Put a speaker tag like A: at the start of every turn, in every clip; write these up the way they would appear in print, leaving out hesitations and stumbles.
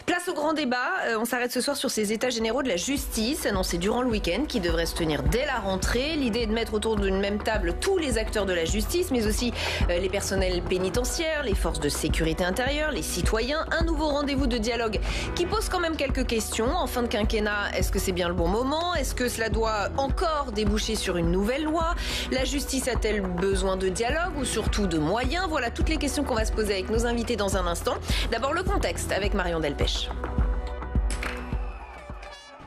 A: Place au grand débat. On s'arrête ce soir sur ces états généraux de la justice annoncés durant le week-end qui devraient se tenir dès la rentrée. L'idée est de mettre autour d'une même table tous les acteurs de la justice, mais aussi les personnels pénitentiaires, les forces de sécurité intérieure, les citoyens. Un nouveau rendez-vous de dialogue qui pose quand même quelques questions. En fin de quinquennat, est-ce que c'est bien le bon moment? Est-ce que cela doit encore déboucher sur une nouvelle loi? La justice a-t-elle besoin de dialogue ou surtout de moyens? Voilà toutes les questions qu'on va se poser avec nos invités dans un instant. D'abord le contexte avec Marion Delpech.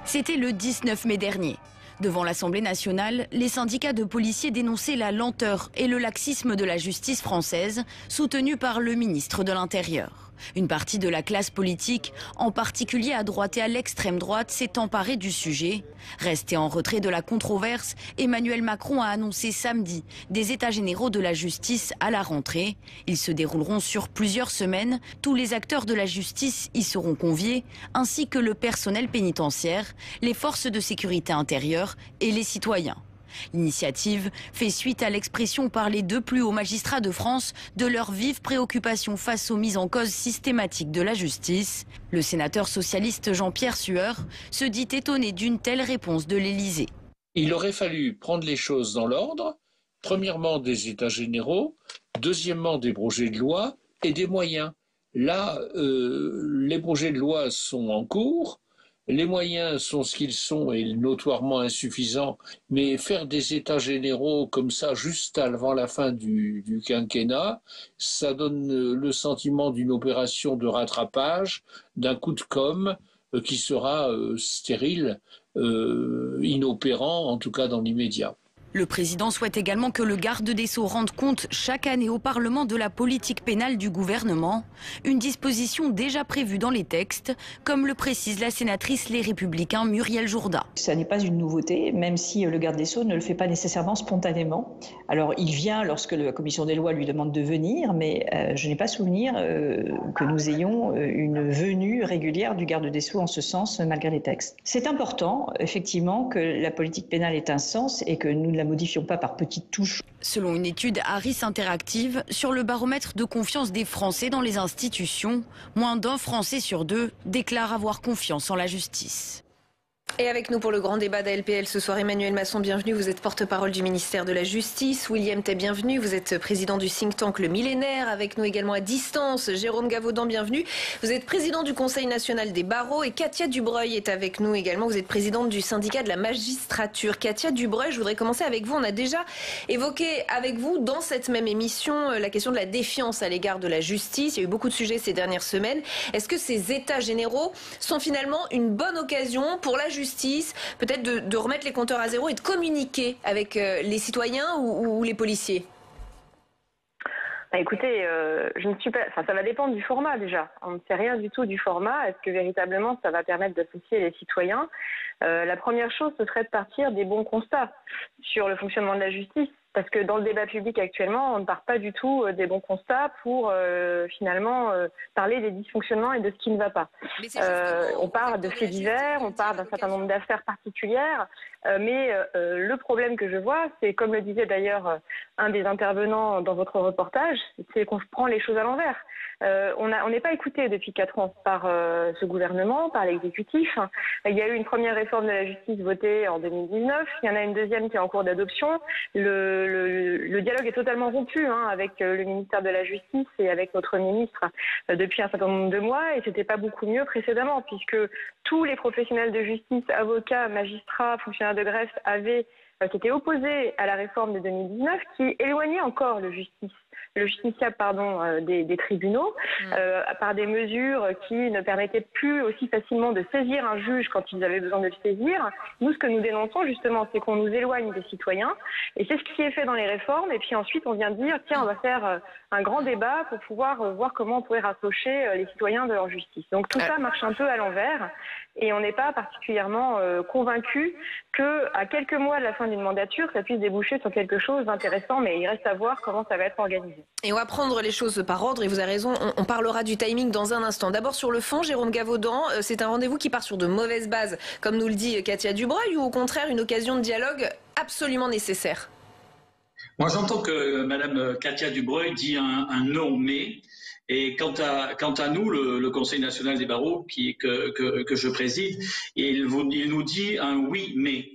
B: C'était le 19 mai dernier. Devant l'Assemblée nationale, les syndicats de policiers dénonçaient la lenteur et le laxisme de la justice française, soutenus par le ministre de l'Intérieur. Une partie de la classe politique, en particulier à droite et à l'extrême droite, s'est emparée du sujet. Resté en retrait de la controverse, Emmanuel Macron a annoncé samedi des états généraux de la justice à la rentrée. Ils se dérouleront sur plusieurs semaines. Tous les acteurs de la justice y seront conviés, ainsi que le personnel pénitentiaire, les forces de sécurité intérieure et les citoyens. L'initiative fait suite à l'expression par les deux plus hauts magistrats de France de leur vive préoccupation face aux mises en cause systématiques de la justice. Le sénateur socialiste Jean-Pierre Sueur se dit étonné d'une telle réponse de l'Élysée.
C: Il aurait fallu prendre les choses dans l'ordre, premièrement des états généraux, deuxièmement des projets de loi et des moyens. Là, les projets de loi sont en cours. Les moyens sont ce qu'ils sont et notoirement insuffisants, mais faire des états généraux comme ça juste avant la fin du quinquennat, ça donne le sentiment d'une opération de rattrapage, d'un coup de com' qui sera stérile, inopérant en tout cas dans l'immédiat.
B: Le président souhaite également que le garde des Sceaux rende compte chaque année au Parlement de la politique pénale du gouvernement, une disposition déjà prévue dans les textes, comme le précise la sénatrice Les Républicains Muriel Jourda.
D: Ça n'est pas une nouveauté, même si le garde des Sceaux ne le fait pas nécessairement spontanément. Alors il vient lorsque la commission des lois lui demande de venir, mais je n'ai pas souvenir que nous ayons une venue régulière du garde des Sceaux en ce sens, malgré les textes. C'est important, effectivement, que la politique pénale ait un sens et que nous ne la modifions pas par petites touches.
B: Selon une étude Harris Interactive sur le baromètre de confiance des Français dans les institutions, moins d'un Français sur deux déclare avoir confiance en la justice.
A: Et avec nous pour le grand débat d'ALPL ce soir, Emmanuel Masson, bienvenue. Vous êtes porte-parole du ministère de la Justice. William Tay, bienvenue. Vous êtes président du think tank Le Millénaire. Avec nous également à distance, Jérôme Gavaudan, bienvenue. Vous êtes président du Conseil national des barreaux. Et Katia Dubreuil est avec nous également. Vous êtes présidente du syndicat de la magistrature. Katia Dubreuil, je voudrais commencer avec vous. On a déjà évoqué avec vous dans cette même émission la question de la défiance à l'égard de la justice. Il y a eu beaucoup de sujets ces dernières semaines. Est-ce que ces états généraux sont finalement une bonne occasion pour la justice, peut-être de remettre les compteurs à zéro et de communiquer avec les citoyens ou les policiers?
E: Écoutez, je ne suis pas. Enfin, ça va dépendre du format déjà. On ne sait rien du tout du format. Est-ce que véritablement ça va permettre d'associer les citoyens? La première chose, ce serait de partir des bons constats sur le fonctionnement de la justice. Parce que dans le débat public actuellement, on ne part pas du tout des bons constats pour finalement parler des dysfonctionnements et de ce qui ne va pas. On parle de faits divers, on parle d'un certain nombre d'affaires particulières, mais le problème que je vois, c'est comme le disait d'ailleurs un des intervenants dans votre reportage, c'est qu'on prend les choses à l'envers. On n'est pas écouté depuis 4 ans par ce gouvernement, par l'exécutif. Il y a eu une première réforme de la justice votée en 2019, il y en a une deuxième qui est en cours d'adoption. Le dialogue est totalement rompu avec le ministère de la Justice et avec notre ministre depuis un certain nombre de mois et c'était pas beaucoup mieux précédemment puisque tous les professionnels de justice, avocats, magistrats, fonctionnaires de greffe s'étaient opposés à la réforme de 2019 qui éloignait encore le justiciable des tribunaux par des mesures qui ne permettaient plus aussi facilement de saisir un juge quand ils avaient besoin de le saisir. Nous, ce que nous dénonçons justement, c'est qu'on nous éloigne des citoyens et c'est ce qui est fait dans les réformes et puis ensuite on vient dire tiens, on va faire un grand débat pour pouvoir voir comment on pourrait rapprocher les citoyens de leur justice. Donc tout ça marche un peu à l'envers et on n'est pas particulièrement convaincu qu'à quelques mois de la fin d'une mandature, ça puisse déboucher sur quelque chose d'intéressant, mais il reste à voir comment ça va être organisé.
A: Et on va prendre les choses par ordre, et vous avez raison, on parlera du timing dans un instant. D'abord sur le fond, Jérôme Gavaudan, c'est un rendez-vous qui part sur de mauvaises bases, comme nous le dit Katia Dubreuil, ou au contraire une occasion de dialogue absolument nécessaire?
F: Moi j'entends que Madame Katia Dubreuil dit un non, mais Et quant à nous, le Conseil national des barreaux que je préside, il nous dit un oui, mais.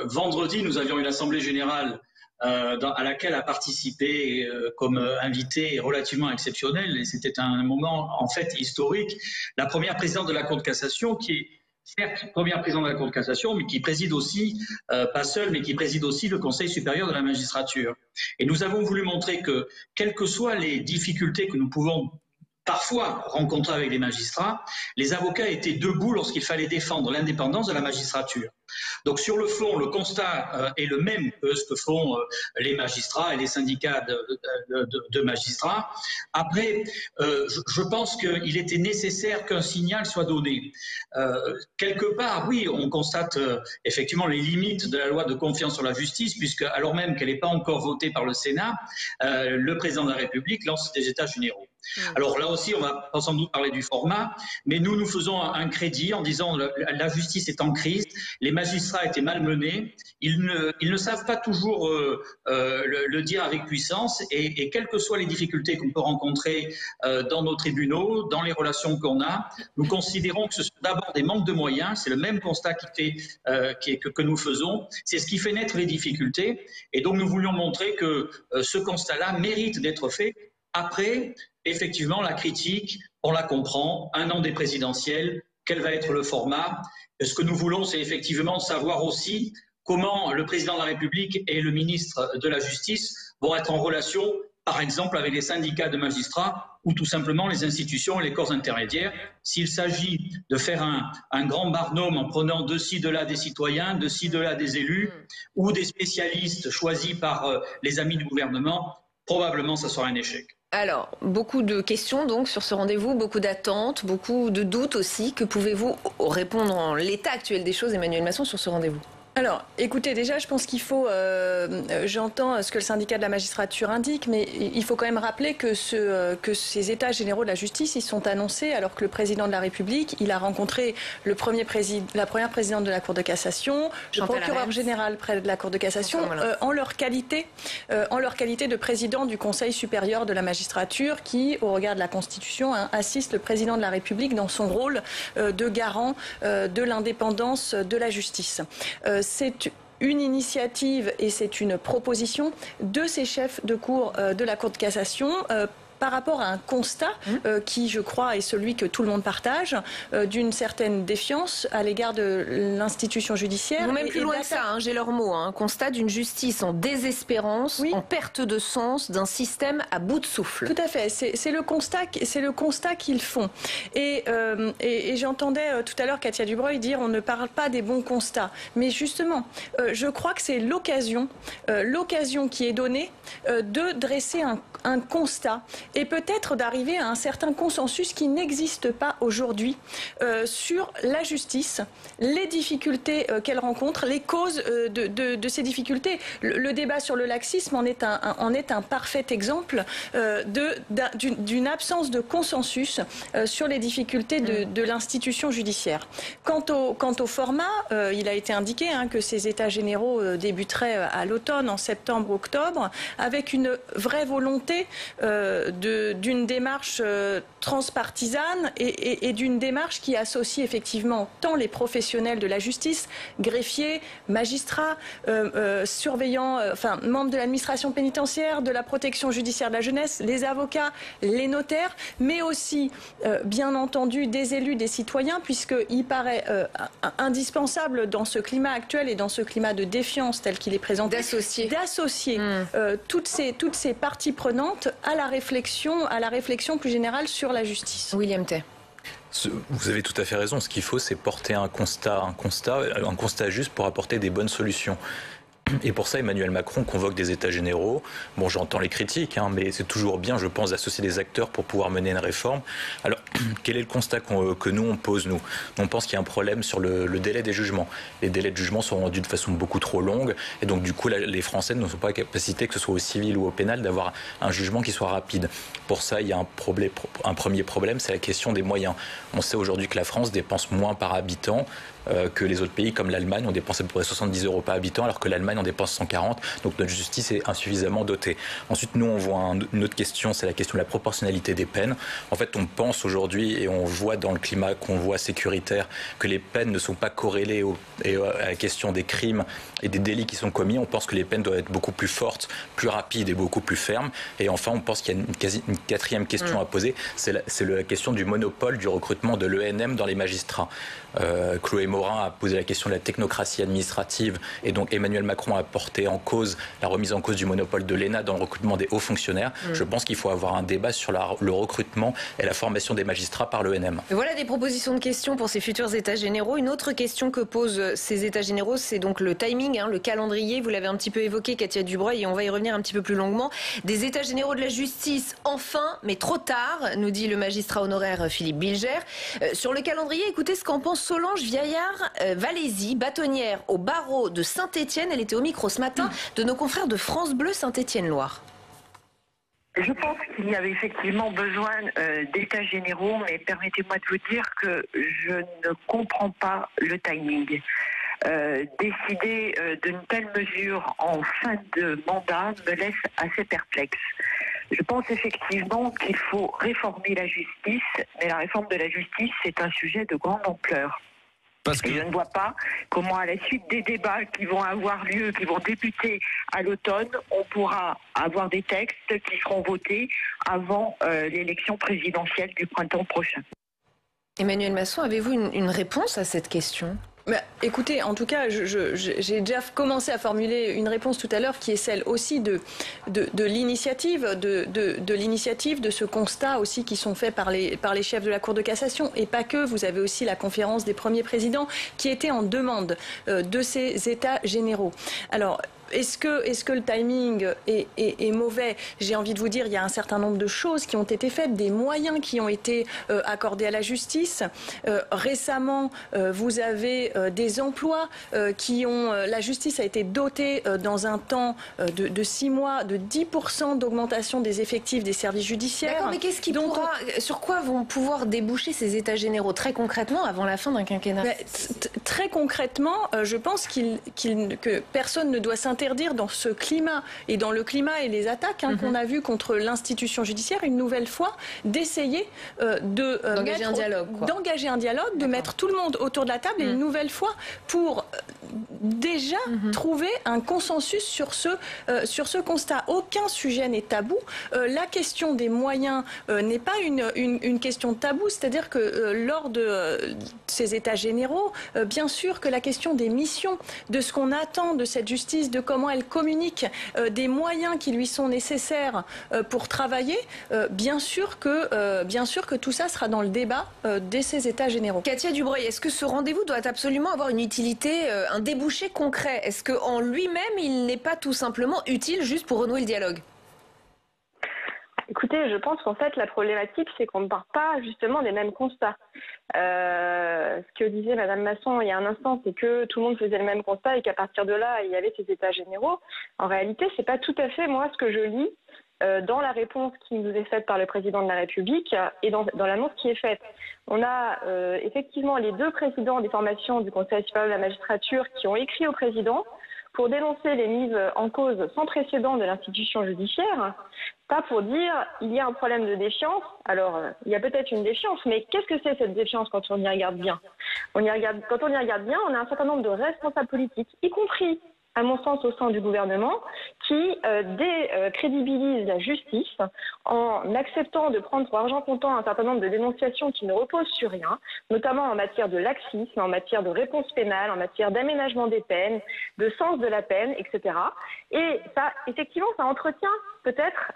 F: Vendredi, nous avions une assemblée générale à laquelle a participé comme invité relativement exceptionnel, et c'était un moment en fait historique, la première présidente de la Cour de cassation, qui est certes première présidente de la Cour de cassation, mais qui préside aussi, pas seule, mais qui préside aussi le Conseil supérieur de la magistrature. Et nous avons voulu montrer que, quelles que soient les difficultés que nous pouvons parfois rencontrer avec les magistrats, les avocats étaient debout lorsqu'il fallait défendre l'indépendance de la magistrature. Donc sur le fond, le constat est le même que ce que font les magistrats et les syndicats de magistrats. Après, je pense qu'il était nécessaire qu'un signal soit donné. Quelque part, oui, on constate effectivement les limites de la loi de confiance sur la justice, puisque alors même qu'elle n'est pas encore votée par le Sénat, le président de la République lance des États généraux. Alors là aussi, on va sans doute parler du format, mais nous faisons un crédit en disant la justice est en crise, les magistrats étaient malmenés, ils ne savent pas toujours le dire avec puissance, et quelles que soient les difficultés qu'on peut rencontrer dans nos tribunaux, dans les relations qu'on a, nous considérons que ce sont d'abord des manques de moyens, c'est le même constat que nous faisons, c'est ce qui fait naître les difficultés, et donc nous voulions montrer que ce constat-là mérite d'être fait. Après, effectivement, la critique, on la comprend, 1 an des présidentielles, quel va être le format? Ce que nous voulons, c'est effectivement savoir aussi comment le président de la République et le ministre de la Justice vont être en relation, par exemple, avec les syndicats de magistrats ou tout simplement les institutions et les corps intermédiaires. S'il s'agit de faire un grand barnum en prenant de ci, de là des citoyens, de ci, de là des élus ou des spécialistes choisis par les amis du gouvernement, probablement ça sera un échec.
A: Alors, beaucoup de questions donc sur ce rendez-vous, beaucoup d'attentes, beaucoup de doutes aussi. Que pouvez-vous répondre en l'état actuel des choses, Emmanuel Masson, sur ce rendez-vous ?
G: Alors, écoutez, déjà, je pense qu'il faut, j'entends ce que le syndicat de la magistrature indique, mais il faut quand même rappeler que ces états généraux de la justice, ils sont annoncés alors que le président de la République, il a rencontré la première présidente de la Cour de cassation, le procureur général près de la Cour de cassation, en leur qualité de président du Conseil supérieur de la magistrature qui, au regard de la Constitution, assiste le président de la République dans son rôle de garant de l'indépendance de la justice. C'est une initiative et c'est une proposition de ces chefs de cour de la Cour de cassation par rapport à un constat qui, je crois, est celui que tout le monde partage, d'une certaine défiance à l'égard de l'institution judiciaire.
A: Ils vont même plus loin que ça, j'ai leur mot, un constat d'une justice en désespérance, en perte de sens, d'un système à bout de souffle.
G: Tout à fait, c'est le constat qu'ils font. Et j'entendais tout à l'heure Katia Dubreuil dire on ne parle pas des bons constats. Mais justement, je crois que c'est l'occasion qui est donnée de dresser un constat et peut-être d'arriver à un certain consensus qui n'existe pas aujourd'hui sur la justice, les difficultés qu'elle rencontre, les causes de ces difficultés. Le débat sur le laxisme en est un parfait exemple d'une absence de consensus sur les difficultés de l'institution judiciaire. Quant au format, il a été indiqué que ces états généraux débuteraient à l'automne, en septembre-octobre, avec une vraie volonté d'une démarche transpartisane et d'une démarche qui associe effectivement tant les professionnels de la justice, greffiers, magistrats, surveillants, membres de l'administration pénitentiaire, de la protection judiciaire de la jeunesse, les avocats, les notaires, mais aussi, bien entendu, des élus, des citoyens, puisqu'il paraît indispensable dans ce climat actuel et dans ce climat de défiance tel qu'il est présenté, d'associer toutes ces parties prenantes à la réflexion plus générale sur la justice.
A: William Tay.
H: Vous avez tout à fait raison. Ce qu'il faut, c'est porter un constat juste pour apporter des bonnes solutions. Et pour ça, Emmanuel Macron convoque des états généraux. Bon, j'entends les critiques, mais c'est toujours bien, je pense, d'associer des acteurs pour pouvoir mener une réforme. Alors, quel est le constat que nous, on pose, nous ? On pense qu'il y a un problème sur le délai des jugements. Les délais de jugement sont rendus de façon beaucoup trop longue. Et donc, du coup, les Français ne sont pas en capacité, que ce soit au civil ou au pénal, d'avoir un jugement qui soit rapide. Pour ça, il y a un premier problème, c'est la question des moyens. On sait aujourd'hui que la France dépense moins par habitant que les autres pays comme l'Allemagne. On dépense à peu près 70 € par habitant, alors que l'Allemagne on dépense 140, donc notre justice est insuffisamment dotée. Ensuite, nous, on voit une autre question, c'est la question de la proportionnalité des peines. En fait, on pense aujourd'hui, et on voit dans le climat qu'on voit sécuritaire, que les peines ne sont pas corrélées à la question des crimes et des délits qui sont commis. On pense que les peines doivent être beaucoup plus fortes, plus rapides et beaucoup plus fermes. Et enfin, on pense qu'il y a une quatrième question à poser, c'est la question du monopole du recrutement de l'ENM dans les magistrats. Chloé Morin a posé la question de la technocratie administrative et donc Emmanuel Macron a porté en cause la remise en cause du monopole de l'ENA dans le recrutement des hauts fonctionnaires. Je pense qu'il faut avoir un débat sur le recrutement et la formation des magistrats par l'ENM.
A: Voilà des propositions de questions pour ces futurs états généraux. Une autre question que posent ces états généraux, c'est donc le timing, le calendrier. Vous l'avez un petit peu évoqué, Katia Dubreuil, et on va y revenir un petit peu plus longuement. Des états généraux de la justice, enfin, mais trop tard, nous dit le magistrat honoraire Philippe Bilger. Sur le calendrier, écoutez ce qu'en pense Solange Vieillard-Valézy, bâtonnière au barreau de Saint-Étienne. Elle était au micro ce matin de nos confrères de France Bleu Saint-Étienne-Loire.
I: Je pense qu'il y avait effectivement besoin d'états généraux, mais permettez-moi de vous dire que je ne comprends pas le timing. Décider d'une telle mesure en fin de mandat me laisse assez perplexe. Je pense effectivement qu'il faut réformer la justice, mais la réforme de la justice, c'est un sujet de grande ampleur. Et je ne vois pas comment, à la suite des débats qui vont avoir lieu, qui vont débuter à l'automne, on pourra avoir des textes qui seront votés avant l'élection présidentielle du printemps prochain.
A: Emmanuel Masson, avez-vous une réponse à cette question ?
G: Écoutez, en tout cas, j'ai déjà commencé à formuler une réponse tout à l'heure qui est celle aussi de l'initiative, de l'initiative, de ce constat aussi qui sont faits par les chefs de la Cour de cassation et pas que. Vous avez aussi la conférence des premiers présidents qui était en demande de ces états généraux. Alors, est-ce que le timing est mauvais? J'ai envie de vous dire, il y a un certain nombre de choses qui ont été faites, des moyens qui ont été accordés à la justice. Récemment, vous avez des emplois la justice a été dotée dans un temps de 6 mois de 10% d'augmentation des effectifs des services judiciaires.
A: D'accord, mais sur quoi vont pouvoir déboucher ces états généraux très concrètement avant la fin d'un quinquennat?
G: Très concrètement, je pense que personne ne doit s'interdire dans ce climat et dans le climat et les attaques qu'on a vues contre l'institution judiciaire, une nouvelle fois, d'essayer
A: d'engager un dialogue,
G: de mettre tout le monde autour de la table et une nouvelle fois pour déjà trouver un consensus sur ce constat. Aucun sujet n'est tabou. La question des moyens n'est pas une question tabou, c'est-à-dire que lors de ces états généraux, bien sûr que la question des missions, de ce qu'on attend de cette justice, de comment elle communique, des moyens qui lui sont nécessaires pour travailler, bien sûr que tout ça sera dans le débat de ces états généraux.
A: Katia Dubreuil, est-ce que ce rendez-vous doit absolument avoir une utilité, un débouché concret? Est-ce qu'en lui-même, il n'est pas tout simplement utile juste pour renouer le dialogue?
E: Écoutez, je pense qu'en fait, la problématique, c'est qu'on ne part pas justement des mêmes constats. Ce que disait Madame Masson il y a un instant, c'est que tout le monde faisait le même constat et qu'à partir de là, il y avait ces états généraux. En réalité, c'est pas tout à fait moi ce que je lis dans la réponse qui nous est faite par le président de la République et dans l'annonce qui est faite. On a effectivement les deux présidents des formations du Conseil supérieur de la magistrature qui ont écrit au président pour dénoncer les mises en cause sans précédent de l'institution judiciaire, pas pour dire il y a un problème de défiance. Alors, il y a peut-être une défiance, mais qu'est-ce que c'est cette défiance quand on y regarde bien? Quand on y regarde bien, on a un certain nombre de responsables politiques, y compris, à mon sens, au sein du gouvernement, qui décrédibilisent la justice en acceptant de prendre pour argent comptant un certain nombre de dénonciations qui ne reposent sur rien, notamment en matière de laxisme, en matière de réponse pénale, en matière d'aménagement des peines, de sens de la peine, etc. Et ça, effectivement, ça entretient peut-être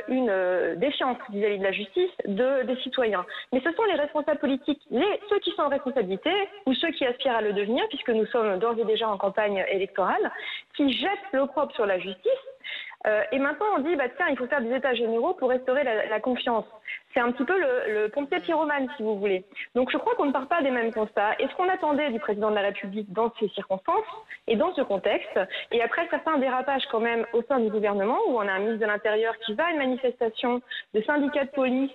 E: une défiance vis-à-vis de la justice des citoyens. Mais ce sont les responsables politiques, ceux qui sont en responsabilité ou ceux qui aspirent à le devenir, puisque nous sommes d'ores et déjà en campagne électorale, qui jettent l'opprobre sur la justice. Et maintenant, on dit, tiens, il faut faire des états généraux pour restaurer la confiance. c'est un petit peu le pompier pyromane, si vous voulez. Donc je crois qu'on ne part pas des mêmes constats. Et ce qu'on attendait du président de la République dans ces circonstances et dans ce contexte, et après certains dérapages quand même au sein du gouvernement, où on a un ministre de l'Intérieur qui va à une manifestation de syndicats de police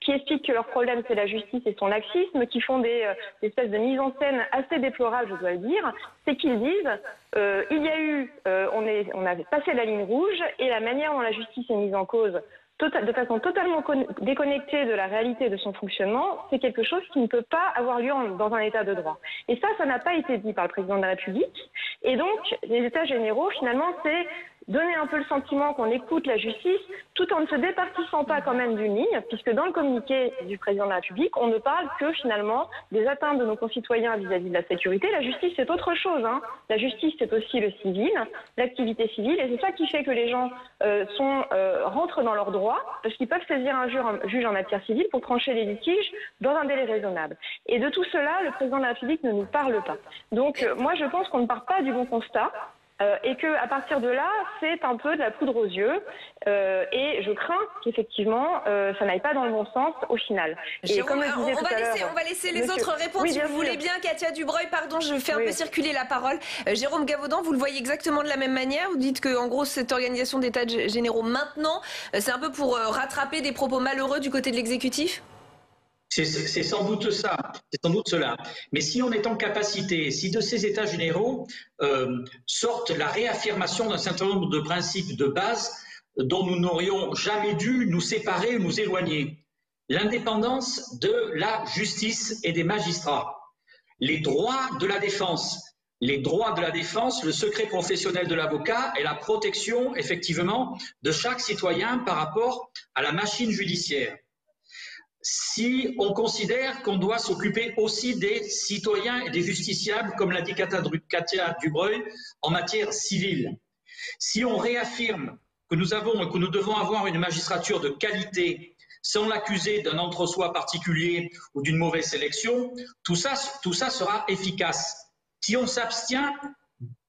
E: qui expliquent que leur problème c'est la justice et son laxisme, qui font des espèces de mise en scène assez déplorables, je dois le dire, c'est qu'ils disent on avait passé la ligne rouge et la manière dont la justice est mise en cause de façon totalement déconnectée de la réalité de son fonctionnement, c'est quelque chose qui ne peut pas avoir lieu dans un état de droit. Et ça n'a pas été dit par le président de la République. Et donc, les états généraux, finalement, c'est donner un peu le sentiment qu'on écoute la justice, tout en ne se départissant pas quand même d'une ligne, puisque dans le communiqué du président de la République, on ne parle que finalement des atteintes de nos concitoyens vis-à-vis de la sécurité. La justice, c'est autre chose. La justice, c'est aussi le civil, l'activité civile, et c'est ça qui fait que les gens rentrent dans leurs droits, parce qu'ils peuvent saisir un juge en matière civile pour trancher les litiges dans un délai raisonnable. Et de tout cela, le président de la République ne nous parle pas. Donc moi, je pense qu'on ne part pas du bon constat. Et qu'à partir de là, c'est un peu de la poudre aux yeux. Et je crains qu'effectivement, ça n'aille pas dans le bon sens au final.
A: Et comme on va laisser les autres répondre, si vous voulez bien. Katia Dubreuil, pardon, je fais un peu circuler la parole. Jérôme Gavaudan, vous le voyez exactement de la même manière. Vous dites qu'en gros, cette organisation d'états généraux maintenant, c'est un peu pour rattraper des propos malheureux du côté de l'exécutif ?
F: C'est sans doute ça, c'est sans doute cela. Mais si on est en capacité, si de ces états généraux sortent la réaffirmation d'un certain nombre de principes de base dont nous n'aurions jamais dû nous séparer ou nous éloigner. L'indépendance de la justice et des magistrats, les droits de la défense. Les droits de la défense, le secret professionnel de l'avocat et la protection, effectivement, de chaque citoyen par rapport à la machine judiciaire. Si on considère qu'on doit s'occuper aussi des citoyens et des justiciables, comme l'a dit Katia Dubreuil, en matière civile, si on réaffirme que nous devons avoir une magistrature de qualité, sans l'accuser d'un entre-soi particulier ou d'une mauvaise sélection, tout ça sera efficace. Si on s'abstient,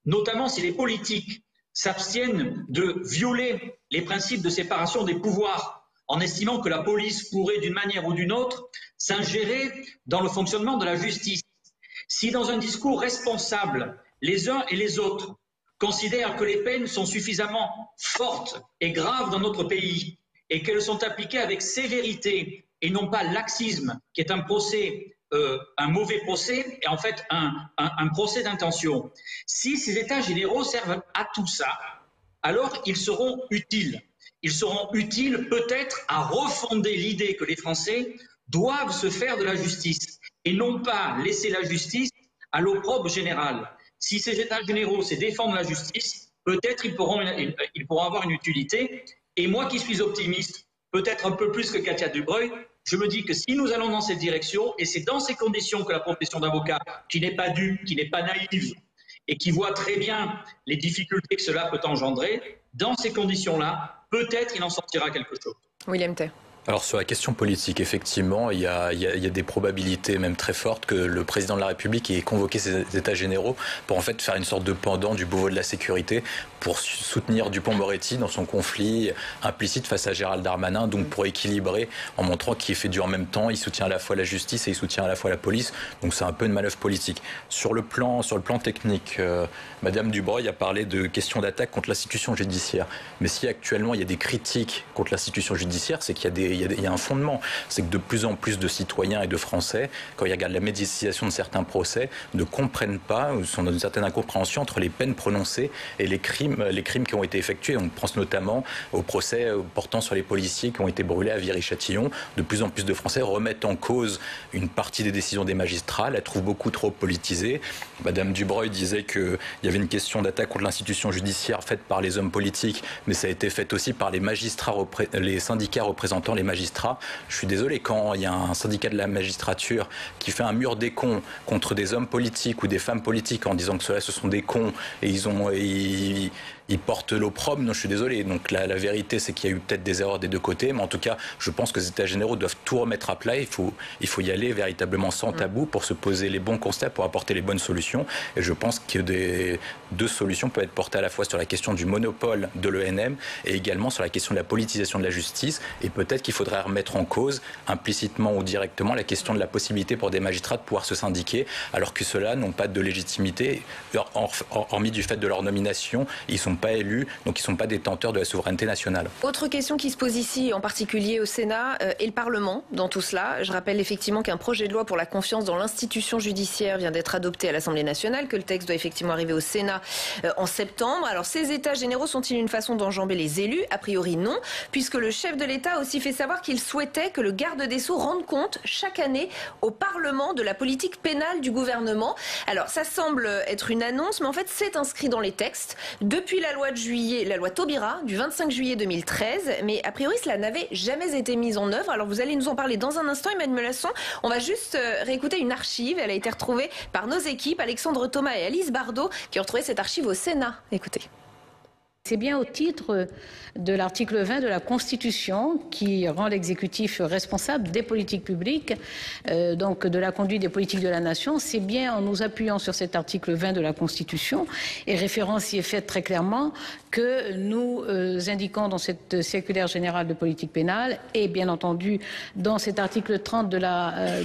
F: notamment si les politiques s'abstiennent de violer les principes de séparation des pouvoirs, en estimant que la police pourrait, d'une manière ou d'une autre, s'ingérer dans le fonctionnement de la justice. Si dans un discours responsable, les uns et les autres considèrent que les peines sont suffisamment fortes et graves dans notre pays et qu'elles sont appliquées avec sévérité et non pas laxisme, qui est un procès, un mauvais procès et en fait un procès d'intention. Si ces états généraux servent à tout ça, alors ils seront utiles. Ils seront utiles peut-être à refonder l'idée que les Français doivent se faire de la justice et non pas laisser la justice à l'opprobre général. Si ces états généraux, c'est défendre la justice, peut-être ils pourront avoir une utilité. Et moi qui suis optimiste, peut-être un peu plus que Katia Dubreuil, je me dis que si nous allons dans cette direction, et c'est dans ces conditions que la profession d'avocat, qui n'est pas dupe, qui n'est pas naïve, et qui voit très bien les difficultés que cela peut engendrer, dans ces conditions-là, peut-être il en sortira quelque chose.
A: William Tay.
H: Alors sur la question politique, effectivement, il y a des probabilités même très fortes que le président de la République ait convoqué ces états généraux pour en fait faire une sorte de pendant du Beauvau de la sécurité pour soutenir Dupond-Moretti dans son conflit implicite face à Gérald Darmanin, donc pour équilibrer en montrant qu'il fait du en même temps, il soutient à la fois la justice et il soutient à la fois la police, donc c'est un peu une manœuvre politique. Sur le plan technique, Madame Dubreuil a parlé de questions d'attaque contre l'institution judiciaire, mais si actuellement il y a des critiques contre l'institution judiciaire, c'est qu'il y a un fondement, c'est que de plus en plus de citoyens et de Français, quand ils regardent la médiatisation de certains procès, ne comprennent pas ou sont dans une certaine incompréhension entre les peines prononcées et les crimes qui ont été effectués. On pense notamment au procès portant sur les policiers qui ont été brûlés à Viry-Châtillon. De plus en plus de Français remettent en cause une partie des décisions des magistrats, la trouvent beaucoup trop politisée. Madame Dubreuil disait qu'il y avait une question d'attaque contre l'institution judiciaire faite par les hommes politiques, mais ça a été fait aussi par les magistrats, les syndicats représentant les magistrats. Je suis désolé, quand il y a un syndicat de la magistrature qui fait un mur des cons contre des hommes politiques ou des femmes politiques en disant que ceux-là ce sont des cons et ils portent l'opprobre, non, je suis désolé. Donc la vérité, c'est qu'il y a eu peut-être des erreurs des deux côtés, mais en tout cas, je pense que les États généraux doivent tout remettre à plat. Il faut y aller véritablement sans tabou pour se poser les bons constats, pour apporter les bonnes solutions. Et je pense que deux solutions peuvent être portées à la fois sur la question du monopole de l'ENM et également sur la question de la politisation de la justice. Et peut-être qu'il qu'il faudrait remettre en cause, implicitement ou directement, la question de la possibilité pour des magistrats de pouvoir se syndiquer, alors que ceux-là n'ont pas de légitimité, hormis du fait de leur nomination, ils ne sont pas élus, donc ils ne sont pas détenteurs de la souveraineté nationale.
A: Autre question qui se pose ici, en particulier au Sénat et le Parlement, dans tout cela. Je rappelle effectivement qu'un projet de loi pour la confiance dans l'institution judiciaire vient d'être adopté à l'Assemblée nationale, que le texte doit effectivement arriver au Sénat en septembre. Alors ces états généraux sont-ils une façon d'enjamber les élus? A priori non, puisque le chef de l'État a aussi fait savoir qu'il souhaitait que le garde des Sceaux rende compte chaque année au Parlement de la politique pénale du gouvernement. Alors ça semble être une annonce, mais en fait c'est inscrit dans les textes depuis la loi de juillet, la loi Taubira du 25 juillet 2013, mais a priori cela n'avait jamais été mis en œuvre. Alors vous allez nous en parler dans un instant, Emmanuel Masson. On va juste réécouter une archive, elle a été retrouvée par nos équipes, Alexandre Thomas et Alice Bardot, qui ont retrouvé cette archive au Sénat. Écoutez.
J: C'est bien au titre de l'article 20 de la Constitution qui rend l'exécutif responsable des politiques publiques, donc de la conduite des politiques de la nation. C'est bien en nous appuyant sur cet article 20 de la Constitution, et référence y est faite très clairement, que nous indiquons dans cette circulaire générale de politique pénale et bien entendu dans cet article 30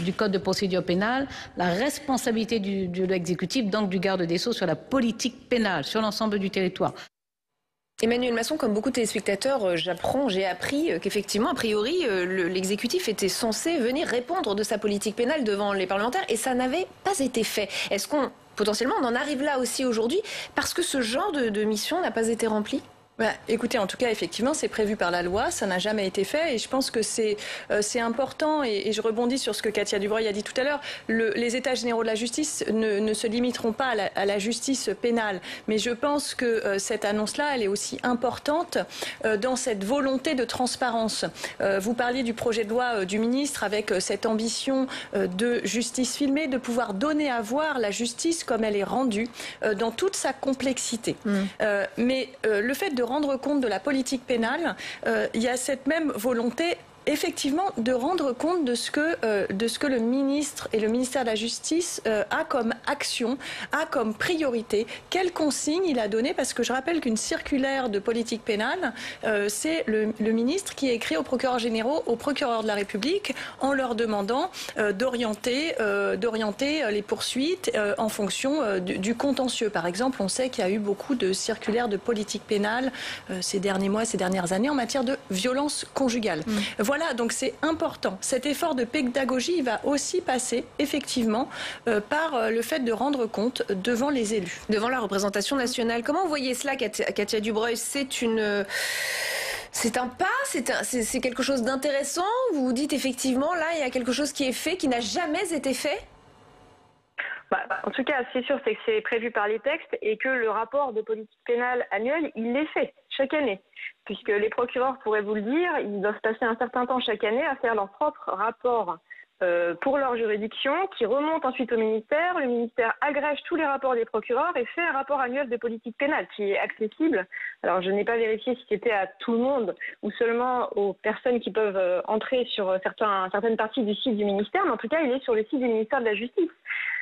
J: du Code de procédure pénale, la responsabilité de l'exécutif, donc du garde des Sceaux, sur la politique pénale, sur l'ensemble du territoire.
A: Emmanuel Masson, comme beaucoup de téléspectateurs, j'ai appris qu'effectivement, a priori, l'exécutif était censé venir répondre de sa politique pénale devant les parlementaires et ça n'avait pas été fait. Est-ce qu'on, potentiellement, on en arrive là aussi aujourd'hui parce que ce genre de mission n'a pas été rempli ?
G: Écoutez, en tout cas, effectivement, c'est prévu par la loi, ça n'a jamais été fait et je pense que c'est important et je rebondis sur ce que Katia Dubreuil a dit tout à l'heure. Les États généraux de la justice ne se limiteront pas à la justice pénale, mais je pense que cette annonce-là, elle est aussi importante dans cette volonté de transparence. Vous parliez du projet de loi du ministre avec cette ambition de justice filmée, de pouvoir donner à voir la justice comme elle est rendue dans toute sa complexité. Mais le fait de rendre compte de la politique pénale, il y a cette même volonté effectivement de rendre compte de ce que le ministre et le ministère de la Justice a comme action, a comme priorité, quelles consignes il a donné, parce que je rappelle qu'une circulaire de politique pénale, c'est le ministre qui écrit aux procureurs généraux, aux procureurs de la République, en leur demandant d'orienter les poursuites en fonction du contentieux. Par exemple, on sait qu'il y a eu beaucoup de circulaires de politique pénale ces derniers mois, ces dernières années en matière de violence conjugale. Voilà, donc c'est important. Cet effort de pédagogie va aussi passer effectivement par le fait de rendre compte devant les élus.
A: Devant la représentation nationale. Comment vous voyez cela, Katia Dubreuil? C'est un pas, c'est quelque chose d'intéressant? Vous vous dites effectivement, là, il y a quelque chose qui est fait, qui n'a jamais été fait?
E: En tout cas, c'est sûr, c'est que c'est prévu par les textes et que le rapport de politique pénale annuel, il est fait chaque année. Puisque les procureurs pourraient vous le dire, ils doivent passer un certain temps chaque année à faire leur propre rapport pour leur juridiction, qui remonte ensuite au ministère. Le ministère agrège tous les rapports des procureurs et fait un rapport annuel de politique pénale qui est accessible. Alors, je n'ai pas vérifié si c'était à tout le monde ou seulement aux personnes qui peuvent entrer sur certaines parties du site du ministère, mais en tout cas, il est sur le site du ministère de la Justice.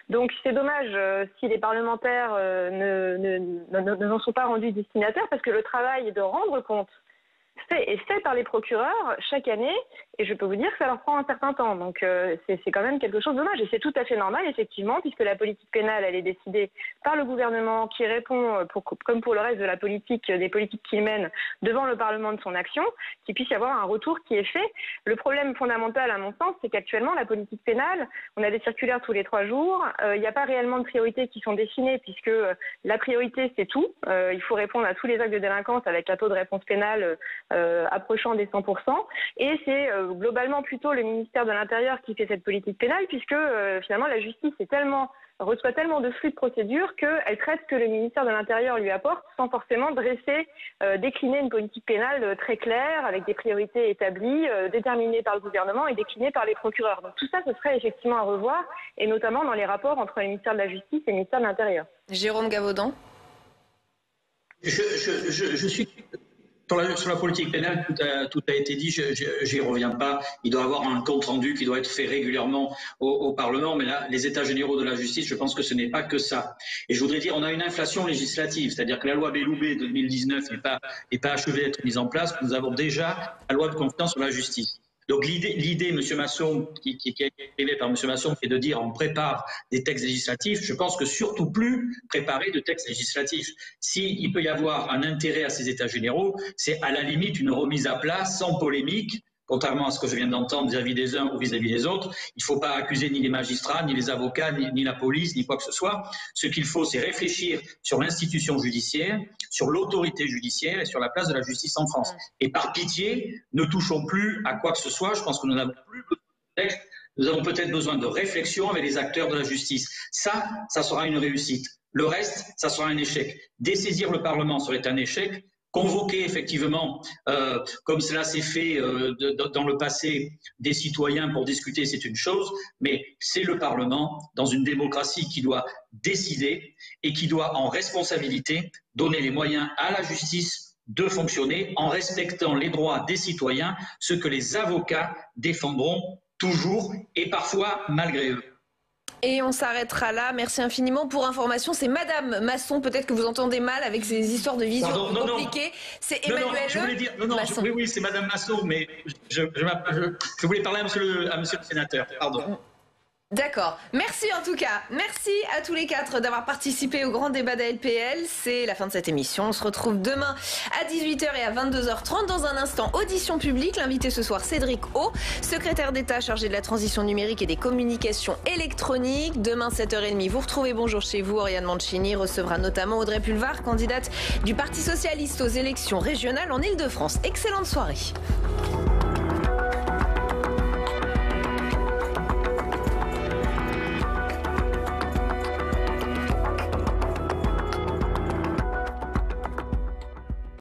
E: Donc c'est dommage si les parlementaires n'en sont pas rendus destinataires, parce que le travail de rendre compte est fait par les procureurs chaque année, et je peux vous dire que ça leur prend un certain temps. Donc c'est quand même quelque chose de dommage, et c'est tout à fait normal, effectivement, puisque la politique pénale, elle est décidée par le gouvernement, qui répond, comme pour le reste de la politique, des politiques qu'il mène, devant le Parlement de son action, qu'il puisse y avoir un retour qui est fait. Le problème fondamental, à mon sens, c'est qu'actuellement, la politique pénale, on a des circulaires tous les 3 jours, il n'y a pas réellement de priorités qui sont dessinées, puisque la priorité, c'est tout. Il faut répondre à tous les actes de délinquance avec un taux de réponse pénale approchant des 100%, et c'est globalement plutôt le ministère de l'Intérieur qui fait cette politique pénale, puisque finalement la justice reçoit tellement de flux de procédures qu'elle traite ce que le ministère de l'Intérieur lui apporte, sans forcément décliner une politique pénale très claire, avec des priorités établies, déterminées par le gouvernement et déclinées par les procureurs. Donc tout ça, ce serait effectivement à revoir, et notamment dans les rapports entre le ministère de la Justice et le ministère de l'Intérieur.
A: Jérôme Gavaudan.
F: Je suis... Sur la politique pénale, tout a été dit, j'y reviens pas. Il doit y avoir un compte rendu qui doit être fait régulièrement au Parlement, mais là, les États généraux de la justice, je pense que ce n'est pas que ça. Et je voudrais dire, on a une inflation législative, c'est-à-dire que la loi Belloubet de 2019 n'est pas achevée d'être mise en place. Nous avons déjà la loi de confiance sur la justice. Donc l'idée, M. Masson, qui a été exprimée par M. Masson, qui est de dire on prépare des textes législatifs, je pense que surtout plus préparer de textes législatifs. S'il peut y avoir un intérêt à ces états généraux, c'est à la limite une remise à plat sans polémique. Contrairement à ce que je viens d'entendre vis-à-vis des uns ou vis-à-vis des autres, il ne faut pas accuser ni les magistrats, ni les avocats, ni la police, ni quoi que ce soit. Ce qu'il faut, c'est réfléchir sur l'institution judiciaire, sur l'autorité judiciaire et sur la place de la justice en France. Et par pitié, ne touchons plus à quoi que ce soit. Je pense que nous n'avons plus besoin de texte. Nous avons peut-être besoin de réflexion avec les acteurs de la justice. Ça sera une réussite. Le reste, ça sera un échec. Dessaisir le Parlement serait un échec. Convoquer effectivement, comme cela s'est fait dans le passé, des citoyens pour discuter, c'est une chose, mais c'est le Parlement, dans une démocratie, qui doit décider et qui doit, en responsabilité, donner les moyens à la justice de fonctionner en respectant les droits des citoyens, ce que les avocats défendront toujours et parfois malgré eux.
A: Et on s'arrêtera là. Merci infiniment. Pour information, c'est Madame Masson. Peut-être que vous entendez mal avec ces histoires de vision compliquées. C'est Emmanuel
F: Masson. Oui, c'est Madame Masson, mais je voulais parler à monsieur le sénateur. Pardon.
A: D'accord. Merci en tout cas. Merci à tous les 4 d'avoir participé au grand débat d'ALPL. C'est la fin de cette émission. On se retrouve demain à 18h et à 22h30. Dans un instant, audition publique. L'invité ce soir, Cédric O, secrétaire d'État chargé de la transition numérique et des communications électroniques. Demain, 7h30, vous retrouvez Bonjour chez vous. Oriane Mancini recevra notamment Audrey Pulvar, candidate du Parti socialiste aux élections régionales en Ile-de-France. Excellente soirée.